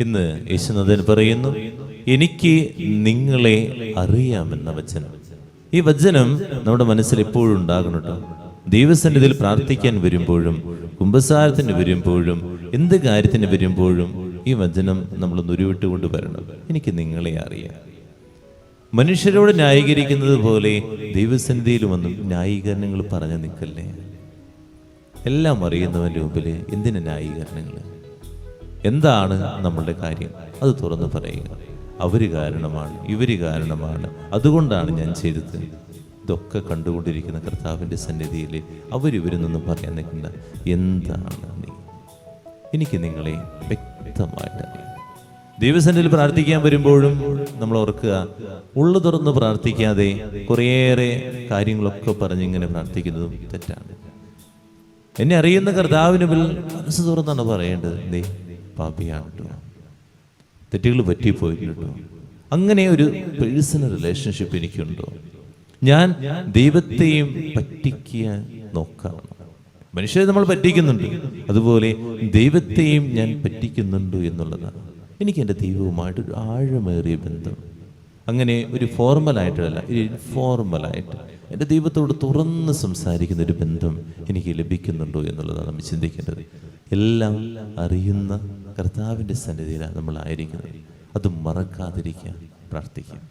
ഇന്ന് യേശുനാഥൻ പറയുന്നു, എനിക്ക് നിങ്ങളെ അറിയാമെന്ന വചനം. ഈ വചനം നമ്മുടെ മനസ്സിൽ എപ്പോഴും ഉണ്ടാകണം കേട്ടോ. ദൈവസന്നിധിയിൽ പ്രാർത്ഥിക്കാൻ വരുമ്പോഴും കുമ്പസാരത്തിന് വരുമ്പോഴും എന്ത് കാര്യത്തിന് വരുമ്പോഴും ഈ വചനം നമ്മളൊന്ന് ഉരുവിട്ടുകൊണ്ട് വരണം. എനിക്ക് നിങ്ങളെ അറിയാം. മനുഷ്യരോട് ന്യായീകരിക്കുന്നത് പോലെ ദൈവസന്നിധിയിലും ഒന്നും ന്യായീകരണങ്ങൾ പറഞ്ഞു നിൽക്കല്ലേ. എല്ലാം അറിയുന്നവൻ്റെ മുമ്പിൽ എന്തിനു ന്യായീകരണങ്ങൾ? എന്താണ് നമ്മളുടെ കാര്യം? അത് തുറന്നു പറയുക. അവര് കാരണമാണ്, ഇവര് കാരണമാണ്, അതുകൊണ്ടാണ് ഞാൻ ചെയ്തത്. ഇതൊക്കെ കണ്ടുകൊണ്ടിരിക്കുന്ന കർത്താവിൻ്റെ സന്നിധിയിൽ അവരിവരെന്നൊന്നും പറയാൻ നിൽക്കണ്ട. എന്താണ് നീ? എനിക്ക് നിങ്ങളെ വ്യക്തമായിട്ട് അറിയാം. ദൈവസന്നിധിയിൽ പ്രാർത്ഥിക്കാൻ വരുമ്പോഴും നമ്മൾ ഓർക്കുക, ഉള്ളു തുറന്ന് പ്രാർത്ഥിക്കാതെ കുറേയേറെ കാര്യങ്ങളൊക്കെ പറഞ്ഞിങ്ങനെ പ്രാർത്ഥിക്കുന്നതും തെറ്റാണ്. എന്നെ അറിയുന്ന കർത്താവിന് മനസ്സ് തുറന്നാണ് പറയേണ്ടത്. നീ പാപിയാണ് കേട്ടോ, തെറ്റുകൾ പറ്റിപ്പോയിട്ടോ. അങ്ങനെ ഒരു പേഴ്സണൽ റിലേഷൻഷിപ്പ് എനിക്കുണ്ടോ? ഞാൻ ദൈവത്തെയും പറ്റിക്കാൻ നോക്കാം. മനുഷ്യരെ നമ്മൾ പറ്റിക്കുന്നുണ്ട്, അതുപോലെ ദൈവത്തെയും ഞാൻ പറ്റിക്കുന്നുണ്ടോ എന്നുള്ളതാണ്. എനിക്ക് എൻ്റെ ദൈവവുമായിട്ടൊരു ആഴമേറിയ ബന്ധം. അങ്ങനെ ഒരു ഫോർമലായിട്ടല്ല, ഒരു ഇൻഫോർമലായിട്ട് എൻ്റെ ദൈവത്തോട് തുറന്ന് സംസാരിക്കുന്ന ഒരു ബന്ധം എനിക്ക് ലഭിക്കുന്നുണ്ടോ എന്നുള്ളതാണ് നമ്മൾ ചിന്തിക്കേണ്ടത്. എല്ലാം അറിയുന്ന കർത്താവിൻ്റെ സന്നിധിയിലാണ് നമ്മളായിരിക്കുന്നത്. അത് മറക്കാതിരിക്കാൻ പ്രാർത്ഥിക്കാം.